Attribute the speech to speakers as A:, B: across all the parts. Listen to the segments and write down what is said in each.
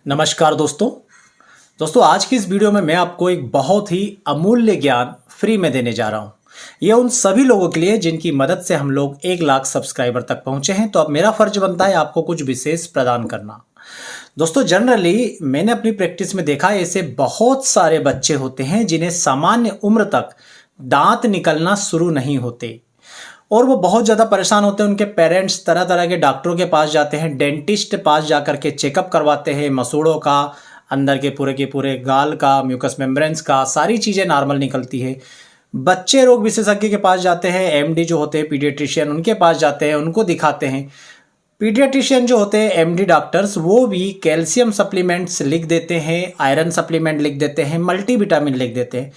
A: नमस्कार दोस्तों आज की इस वीडियो में मैं आपको एक बहुत ही अमूल्य ज्ञान फ्री में देने जा रहा हूं। यह उन सभी लोगों के लिए जिनकी मदद से हम लोग 1 लाख सब्सक्राइबर तक पहुंचे हैं। तो अब मेरा फर्ज बनता है आपको कुछ विशेष प्रदान करना। दोस्तों जनरली मैंने अपनी प्रैक्टिस में देखा है ऐसे बहुत सारे बच्चे होते हैं जिन्हें सामान्य उम्र तक दांत निकलना शुरू नहीं होते और वो बहुत ज़्यादा परेशान होते हैं। उनके पेरेंट्स तरह तरह के डॉक्टरों के पास जाते हैं, डेंटिस्ट पास जा कर के चेकअप करवाते हैं, मसूड़ों का, अंदर के पूरे गाल का, म्यूकस मेम्ब्रेन्स का, सारी चीज़ें नॉर्मल निकलती है। बच्चे रोग विशेषज्ञ के पास जाते हैं, एमडी जो होते हैं पीडियाट्रिशियन, उनके पास जाते हैं, उनको दिखाते हैं। पीडियाट्रिशियन जो होते हैं एमडी डॉक्टर्स, वो भी कैल्शियम सप्लीमेंट्स लिख देते हैं, आयरन सप्लीमेंट लिख देते हैं, मल्टीविटामिन लिख देते हैं।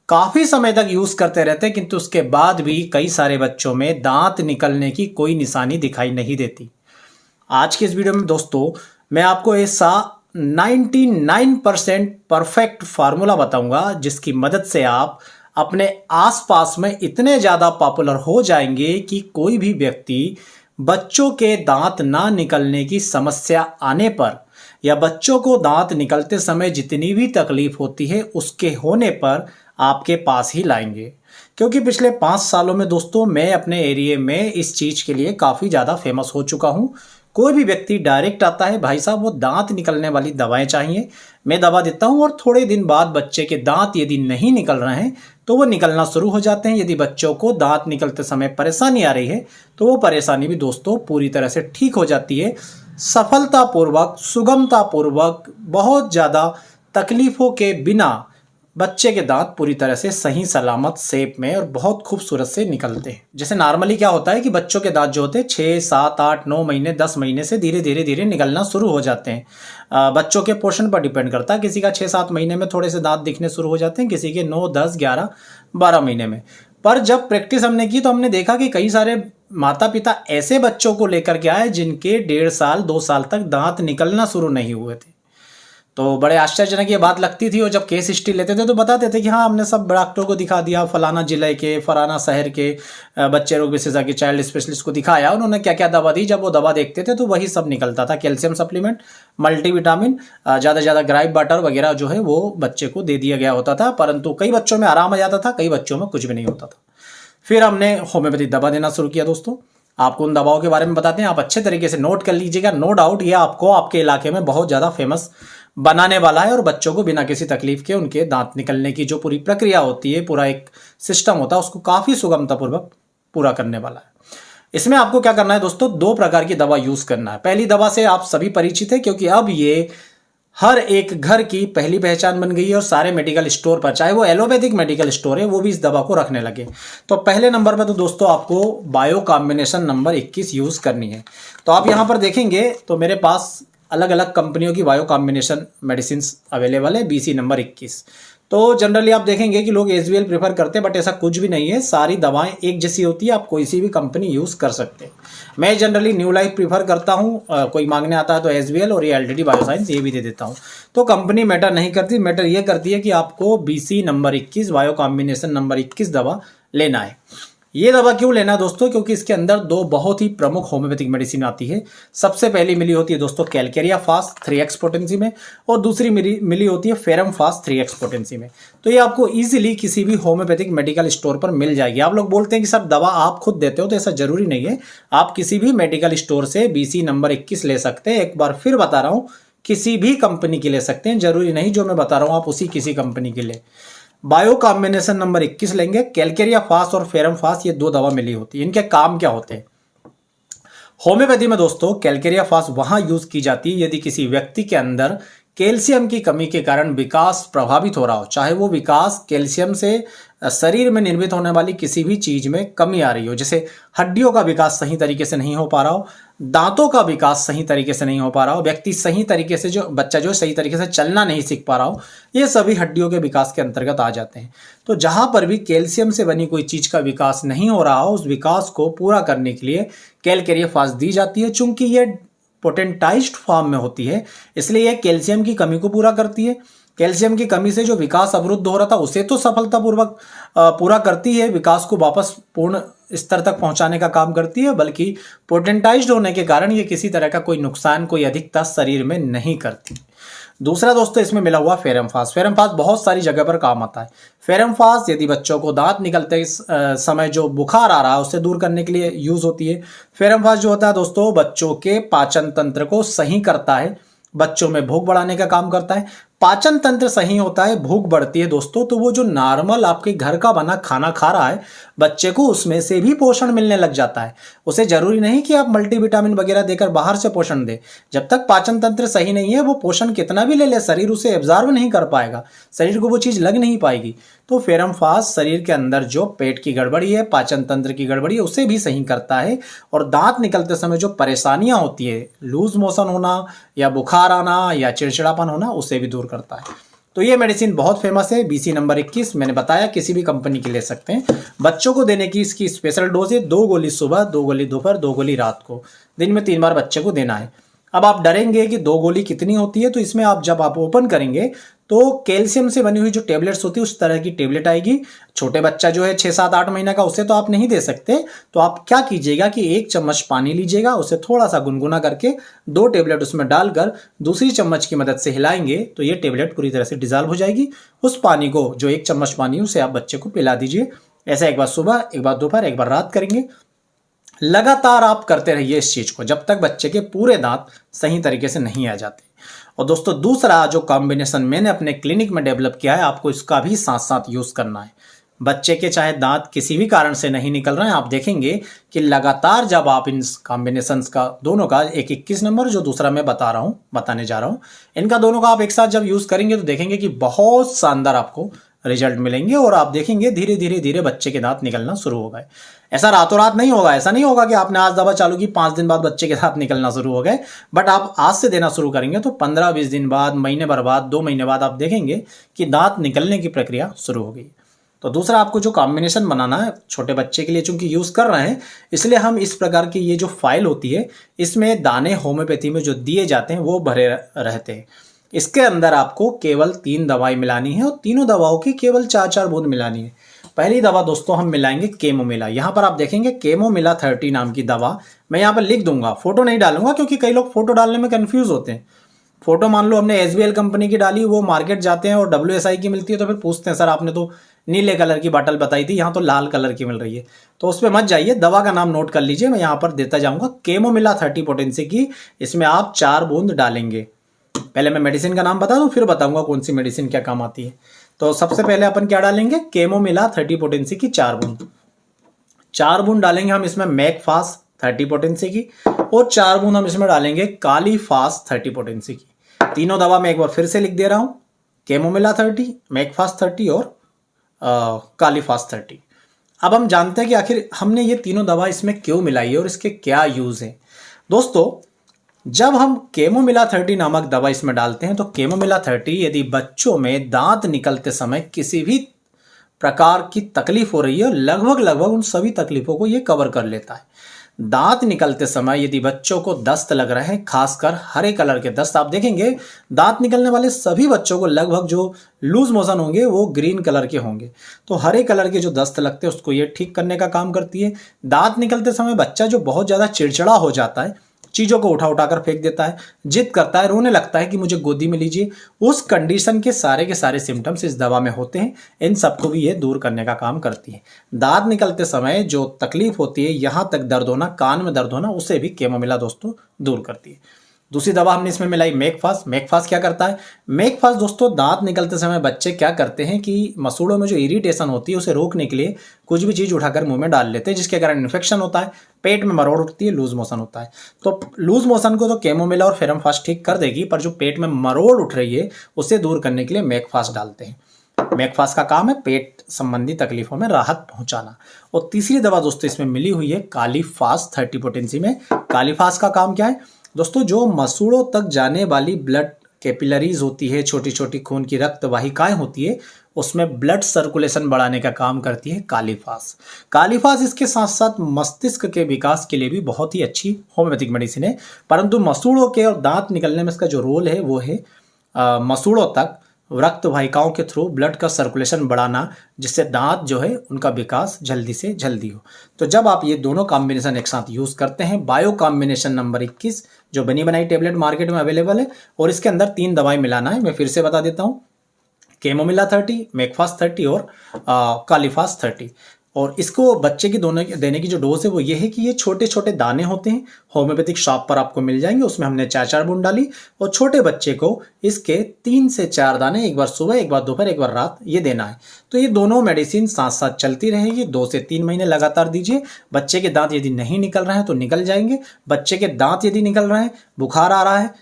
A: काफ़ी समय तक यूज़ करते रहते हैं, किंतु उसके बाद भी कई सारे बच्चों में दांत निकलने की कोई निशानी दिखाई नहीं देती। आज के इस वीडियो में दोस्तों मैं आपको ऐसा 99% परफेक्ट फार्मूला बताऊंगा जिसकी मदद से आप अपने आसपास में इतने ज़्यादा पॉपुलर हो जाएंगे कि कोई भी व्यक्ति बच्चों के दांत ना निकलने की समस्या आने पर या बच्चों को दांत निकलते समय जितनी भी तकलीफ होती है उसके होने पर आपके पास ही लाएंगे। क्योंकि पिछले 5 सालों में दोस्तों मैं अपने एरिया में इस चीज़ के लिए काफ़ी ज़्यादा फेमस हो चुका हूँ। कोई भी व्यक्ति डायरेक्ट आता है, भाई साहब वो दांत निकलने वाली दवाएं चाहिए, मैं दवा देता हूँ और थोड़े दिन बाद बच्चे के दांत यदि नहीं निकल रहे हैं तो वो निकलना शुरू हो जाते हैं। यदि बच्चों को दांत निकलते समय परेशानी आ रही है तो वो परेशानी भी दोस्तों पूरी तरह से ठीक हो जाती है, सफलतापूर्वक, सुगमतापूर्वक, बहुत ज़्यादा तकलीफ़ों के बिना बच्चे के दांत पूरी तरह से सही सलामत शेप में और बहुत खूबसूरत से निकलते हैं। जैसे नॉर्मली क्या होता है कि बच्चों के दांत जो होते हैं 6, 7, 8, 9 महीने, 10 महीने से धीरे धीरे निकलना शुरू हो जाते हैं। बच्चों के पोर्शन पर डिपेंड करता है, किसी का 6-7 महीने में थोड़े से दांत दिखने शुरू हो जाते हैं, किसी के 9, 10, 11, 12 महीने में। पर जब प्रैक्टिस हमने की तो हमने देखा कि कई सारे माता पिता ऐसे बच्चों को लेकर के आए जिनके 1.5 साल 2 साल तक दांत निकलना शुरू नहीं हुए थे। तो बड़े आश्चर्यजनक ये बात लगती थी और जब केस हिस्ट्री लेते थे तो बताते थे कि हाँ हमने सब डॉक्टरों को दिखा दिया, फलाना जिले के, फलाना शहर के बच्चे रोग विशेषज्ञ चाइल्ड स्पेशलिस्ट को दिखाया, उन्होंने क्या क्या दवा दी। जब वो दवा देखते थे तो वही सब निकलता था, कैल्शियम सप्लीमेंट, मल्टीविटामिन, ज़्यादा से ज़्यादा ग्राइप वाटर वगैरह जो है वो बच्चे को दे दिया गया होता था। परंतु कई बच्चों में आराम आ जाता था, कई बच्चों में कुछ भी नहीं होता था। फिर हमने होम्योपैथिक दवा देना शुरू किया। दोस्तों आपको उन दवाओं के बारे में बताते हैं, आप अच्छे तरीके से नोट कर लीजिएगा। नो डाउट ये आपको आपके इलाके में बहुत ज़्यादा फेमस बनाने वाला है और बच्चों को बिना किसी तकलीफ के उनके दांत निकलने की जो पूरी प्रक्रिया होती है, पूरा एक सिस्टम होता है, उसको काफ़ी सुगमतापूर्वक पूरा करने वाला है। इसमें आपको क्या करना है दोस्तों, 2 प्रकार की दवा यूज़ करना है। पहली दवा से आप सभी परिचित है क्योंकि अब ये हर एक घर की पहली पहचान बन गई है और सारे मेडिकल स्टोर पर, चाहे वो एलोपैथिक मेडिकल स्टोर है, वो भी इस दवा को रखने लगे। तो पहले नंबर पर तो दोस्तों आपको बायो कॉम्बिनेशन नंबर 21 यूज़ करनी है। तो आप यहाँ पर देखेंगे तो मेरे पास अलग अलग कंपनियों की बायो कॉम्बिनेशन मेडिसिन अवेलेबल है, BC नंबर 21। तो जनरली आप देखेंगे कि लोग एसबीएल प्रेफर करते हैं, बट ऐसा कुछ भी नहीं है। सारी दवाएं एक जैसी होती है, आप कोई सी भी कंपनी यूज़ कर सकते हैं। मैं जनरली न्यू लाइफ प्रीफर करता हूँ, कोई मांगने आता है तो एसबीएल और ये एलटीडी बायोसाइंस ये भी दे देता हूँ। तो कंपनी मैटर नहीं करती, मैटर ये करती है कि आपको BC number 21 bio combination number 21 दवा लेना है। ये दवा क्यों लेना है दोस्तों, क्योंकि इसके अंदर 2 बहुत ही प्रमुख होम्योपैथिक मेडिसिन आती है। सबसे पहली मिली होती है दोस्तों कैलकेरिया फास्ट 3x पोटेंसी में और दूसरी मिली होती है फेरम फास्ट 3x पोटेंसी में। तो ये आपको इजीली किसी भी होम्योपैथिक मेडिकल स्टोर पर मिल जाएगी। आप लोग बोलते हैं कि सर दवा आप खुद देते हो, तो ऐसा जरूरी नहीं है। आप किसी भी मेडिकल स्टोर से BC नंबर 21 ले सकते हैं। एक बार फिर बता रहा हूँ, किसी भी कंपनी की ले सकते हैं, जरूरी नहीं जो मैं बता रहा हूँ आप उसी किसी कंपनी की ले। बायो कॉम्बिनेशन नंबर 21 लेंगे। कैलकेरिया फास्ट और फेरम फास्ट ये 2 दवा मिली होती है। इनके काम क्या होते हैं होम्योपैथी में दोस्तों? कैलकेरिया फास्ट वहां यूज की जाती है यदि किसी व्यक्ति के अंदर कैल्शियम की कमी के कारण विकास प्रभावित हो रहा हो, चाहे वो विकास कैल्शियम से शरीर में निर्मित होने वाली किसी भी चीज में कमी आ रही हो, जैसे हड्डियों का विकास सही तरीके से नहीं हो पा रहा हो, दांतों का विकास सही तरीके से नहीं हो पा रहा हो, व्यक्ति सही तरीके से बच्चा जो सही तरीके से चलना नहीं सीख पा रहा हो, ये सभी हड्डियों के विकास के अंतर्गत आ जाते हैं। तो जहां पर भी कैल्शियम से बनी कोई चीज का विकास नहीं हो रहा हो, उस विकास को पूरा करने के लिए कैलकेरिया फास्ट दी जाती है। चूंकि ये पोटेंटाइज्ड फॉर्म में होती है इसलिए यह कैल्शियम की कमी को पूरा करती है। कैल्शियम की कमी से जो विकास अवरुद्ध हो रहा था उसे तो सफलतापूर्वक पूरा करती है, विकास को वापस पूर्ण स्तर तक पहुंचाने का काम करती है, बल्कि पोटेंटाइज्ड होने के कारण ये किसी तरह का कोई नुकसान, कोई अधिकता शरीर में नहीं करती। दूसरा दोस्तों इसमें मिला हुआ फेरमफास। फेरमफास बहुत सारी जगह पर काम आता है। फेरमफास यदि बच्चों को दांत निकलते समय जो बुखार आ रहा है उससे दूर करने के लिए यूज होती है। फेरमफास जो होता है दोस्तों बच्चों के पाचन तंत्र को सही करता है, बच्चों में भूख बढ़ाने का काम करता है। पाचन तंत्र सही होता है, भूख बढ़ती है दोस्तों, तो वो जो नॉर्मल आपके घर का बना खाना खा रहा है बच्चे को, उसमें से भी पोषण मिलने लग जाता है। उसे जरूरी नहीं कि आप मल्टीविटामिन वगैरह देकर बाहर से पोषण दे। जब तक पाचन तंत्र सही नहीं है वो पोषण कितना भी ले ले शरीर उसे एब्जॉर्ब नहीं कर पाएगा, शरीर को वो चीज लग नहीं पाएगी। तो फेरमफास शरीर के अंदर जो पेट की गड़बड़ी है, पाचन तंत्र की गड़बड़ी है, उसे भी सही करता है। और दांत निकलते समय जो परेशानियां होती है, लूज मोशन होना या बुखार आना या चिड़चिड़ापन होना, उसे भी दूर करता है। तो ये मेडिसिन बहुत फेमस है। BC नंबर 21 मैंने बताया, किसी भी कंपनी की ले सकते हैं। बच्चों को देने की इसकी स्पेशल डोज है 2 गोली सुबह, 2 गोली दोपहर, 2 गोली रात को, दिन में 3 बार बच्चे को देना है। अब आप डरेंगे कि 2 गोली कितनी होती है, तो इसमें आप जब आप ओपन करेंगे तो कैल्शियम से बनी हुई जो टेबलेट्स होती है उस तरह की टेबलेट आएगी। छोटे बच्चा जो है 6, 7, 8 महीने का, उसे तो आप नहीं दे सकते। तो आप क्या कीजिएगा कि 1 चम्मच पानी लीजिएगा, उसे थोड़ा सा गुनगुना करके 2 टेबलेट उसमें डालकर दूसरी चम्मच की मदद से हिलाएंगे तो ये टेबलेट पूरी तरह से डिजॉल्व हो जाएगी। उस पानी को, जो 1 चम्मच पानी उसे आप बच्चे को पिला दीजिए। ऐसा एक बार सुबह, एक बार दोपहर, एक बार रात करेंगे। लगातार आप करते रहिए इस चीज को जब तक बच्चे के पूरे दांत सही तरीके से नहीं आ जाते। और दोस्तों दूसरा जो कॉम्बिनेशन मैंने अपने क्लिनिक में डेवलप किया है, आपको इसका भी साथ साथ यूज करना है। बच्चे के चाहे दांत किसी भी कारण से नहीं निकल रहे हैं, आप देखेंगे कि लगातार जब आप इन कॉम्बिनेशंस का, दोनों का, एक 21 नंबर जो दूसरा मैं बताने जा रहा हूं, इनका दोनों का आप एक साथ जब यूज करेंगे तो देखेंगे कि बहुत शानदार आपको रिजल्ट मिलेंगे। और आप देखेंगे धीरे धीरे धीरे बच्चे के दांत निकलना शुरू हो गए। ऐसा रातों रात नहीं होगा, ऐसा नहीं होगा कि आपने आज दवा चालू की 5 दिन बाद बच्चे के दांत निकलना शुरू हो गए। बट आप आज से देना शुरू करेंगे तो 15-20 दिन बाद, महीने भर बाद, 2 महीने बाद आप देखेंगे कि दांत निकलने की प्रक्रिया शुरू हो गई। तो दूसरा आपको जो कॉम्बिनेशन बनाना है छोटे बच्चे के लिए, चूंकि यूज कर रहे हैं इसलिए हम इस प्रकार की ये जो फाइल होती है इसमें दाने होम्योपैथी में जो दिए जाते हैं वो भरे रहते हैं। इसके अंदर आपको केवल 3 दवाई मिलानी है और तीनों दवाओं की केवल 4-4 बूंद मिलानी है। पहली दवा दोस्तों हम मिलाएंगे केमोमिला। यहाँ पर आप देखेंगे केमोमिला 30 नाम की दवा, मैं यहाँ पर लिख दूंगा, फोटो नहीं डालूंगा क्योंकि कई लोग फोटो डालने में कंफ्यूज होते हैं। फोटो मान लो हमने SBL कंपनी की डाली, वो मार्केट जाते हैं और WSI की मिलती है तो फिर पूछते हैं सर आपने तो नीले कलर की बॉटल बताई थी, यहाँ तो लाल कलर की मिल रही है। तो उस पर मत जाइए, दवा का नाम नोट कर लीजिए, मैं यहाँ पर देता जाऊंगा केमोमिला 30 पोटेंसी की। इसमें आप 4 बूंद डालेंगे। पहले मैं मेडिसिन का नाम बता दूं, फिर बताऊंगा कौन सी मेडिसिन क्या काम आती है। तो सबसे पहले अपन क्या डालेंगे, केमोमिला 30 पोटेंसी की 4 बूंद। 4 बूंद डालेंगे हम इसमें मैकफास 30 पोटेंसी की, और 4 बूंद हम इसमें डालेंगे कालीफास 30 पोटेंसी की। तीनों दवा मैं एक बार फिर से लिख दे रहा हूं, केमोमिला 30, मैकफास 30 और कालीफास 30। अब हम जानते हैं कि आखिर हमने ये तीनों दवा इसमें क्यों मिलाई है और इसके क्या यूज है। दोस्तों जब हम केमोमिला 30 नामक दवा इसमें डालते हैं तो केमोमिला 30 यदि बच्चों में दांत निकलते समय किसी भी प्रकार की तकलीफ हो रही है, लगभग उन सभी तकलीफों को ये कवर कर लेता है। दांत निकलते समय यदि बच्चों को दस्त लग रहे हैं, खासकर हरे कलर के दस्त, आप देखेंगे दांत निकलने वाले सभी बच्चों को लगभग जो लूज मोशन होंगे वो ग्रीन कलर के होंगे। तो हरे कलर के जो दस्त लगते हैं उसको ये ठीक करने का काम करती है। दांत निकलते समय बच्चा जो बहुत ज्यादा चिड़चिड़ा हो जाता है, चीजों को उठा कर फेंक देता है, जिद करता है, रोने लगता है कि मुझे गोदी में लीजिए, उस कंडीशन के सारे सिम्टम्स इस दवा में होते हैं। इन सबको भी ये दूर करने का काम करती है। दांत निकलते समय जो तकलीफ होती है, यहां तक दर्द होना, कान में दर्द होना, उसे भी केमोमिला दोस्तों दूर करती है। दूसरी दवा हमने इसमें मिलाई मैकफास। मैकफास क्या करता है, मैकफास दोस्तों दांत निकलते समय बच्चे क्या करते हैं कि मसूड़ों में जो इरिटेशन होती है उसे रोकने के लिए कुछ भी चीज उठाकर मुंह में डाल लेते हैं, जिसके कारण इन्फेक्शन होता है, पेट में मरोड़ उठती है, लूज मोशन होता है। तो लूज मोशन को तो केमोमिला और फेरमफास ठीक कर देगी, पर जो पेट में मरोड़ उठ रही है उसे दूर करने के लिए मैकफास डालते हैं। मैकफास का काम है पेट संबंधी तकलीफों में राहत पहुंचाना। और तीसरी दवा दोस्तों इसमें मिली हुई है कालीफास 30 पोटेंसी में। कालीफास का काम क्या है दोस्तों, जो मसूड़ों तक जाने वाली ब्लड कैपिलरीज होती है, छोटी छोटी खून की रक्त वाहिकाएं होती है, उसमें ब्लड सर्कुलेशन बढ़ाने का काम करती है कालीफास। कालीफास इसके साथ साथ मस्तिष्क के विकास के लिए भी बहुत ही अच्छी होम्योपैथिक मेडिसिन है। परंतु मसूड़ों के और दांत निकलने में इसका जो रोल है वो है मसूड़ों तक रक्त वाहिकाओं के थ्रू ब्लड का सर्कुलेशन बढ़ाना, जिससे दांत जो है उनका विकास जल्दी से जल्दी हो। तो जब आप ये दोनों कॉम्बिनेशन एक साथ यूज़ करते हैं, बायो कॉम्बिनेशन नंबर 21 जो बनी बनाई टेबलेट मार्केट में अवेलेबल है, और इसके अंदर 3 दवाई मिलाना है। मैं फिर से बता देता हूँ, कैमोमिला 30, मेकफास्ट 30 और कालीफास 30। और इसको बच्चे की दोनों देने की जो डोज है वो ये है कि ये छोटे छोटे दाने होते हैं, होम्योपैथिक शॉप पर आपको मिल जाएंगे। उसमें हमने 4-4 बूंद डाली, और छोटे बच्चे को इसके 3 से 4 दाने, एक बार सुबह, एक बार दोपहर, एक बार रात, ये देना है। तो ये दोनों मेडिसिन साथ साथ चलती रहेगी। 2 से 3 महीने लगातार दीजिए। बच्चे के दांत यदि नहीं निकल रहे हैं तो निकल जाएंगे। बच्चे के दांत यदि निकल रहे हैं, बुखार आ रहा है,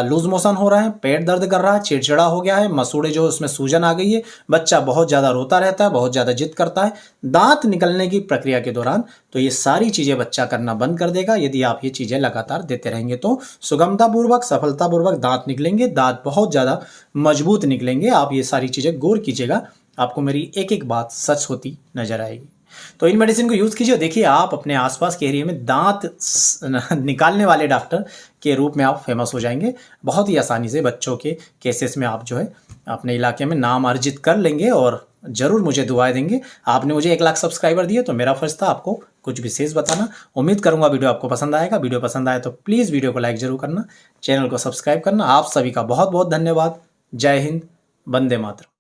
A: लूज मोशन हो रहा है, पेट दर्द कर रहा है, चिड़चिड़ा हो गया है, मसूड़े जो उसमें सूजन आ गई है, बच्चा बहुत ज़्यादा रोता रहता है, बहुत ज़्यादा जिद करता है दांत निकलने की प्रक्रिया के दौरान, तो ये सारी चीज़ें बच्चा करना बंद कर देगा यदि आप ये चीज़ें लगातार देते रहेंगे। तो सुगमतापूर्वक, सफलतापूर्वक दांत निकलेंगे, दांत बहुत ज़्यादा मजबूत निकलेंगे। आप ये सारी चीज़ें गौर कीजिएगा, आपको मेरी एक एक बात सच होती नजर आएगी। तो इन मेडिसिन को यूज़ कीजिए। देखिए, आप अपने आसपास के एरिया में दांत निकालने वाले डॉक्टर के रूप में आप फेमस हो जाएंगे। बहुत ही आसानी से बच्चों के केसेस में आप जो है अपने इलाके में नाम अर्जित कर लेंगे, और ज़रूर मुझे दुआएं देंगे। आपने मुझे 1 लाख सब्सक्राइबर दिए तो मेरा फर्ज था आपको कुछ विशेष बताना। उम्मीद करूंगा वीडियो आपको पसंद आएगा। वीडियो पसंद आए तो प्लीज़ वीडियो को लाइक जरूर करना, चैनल को सब्सक्राइब करना। आप सभी का बहुत बहुत धन्यवाद। जय हिंद, वंदे मातरम।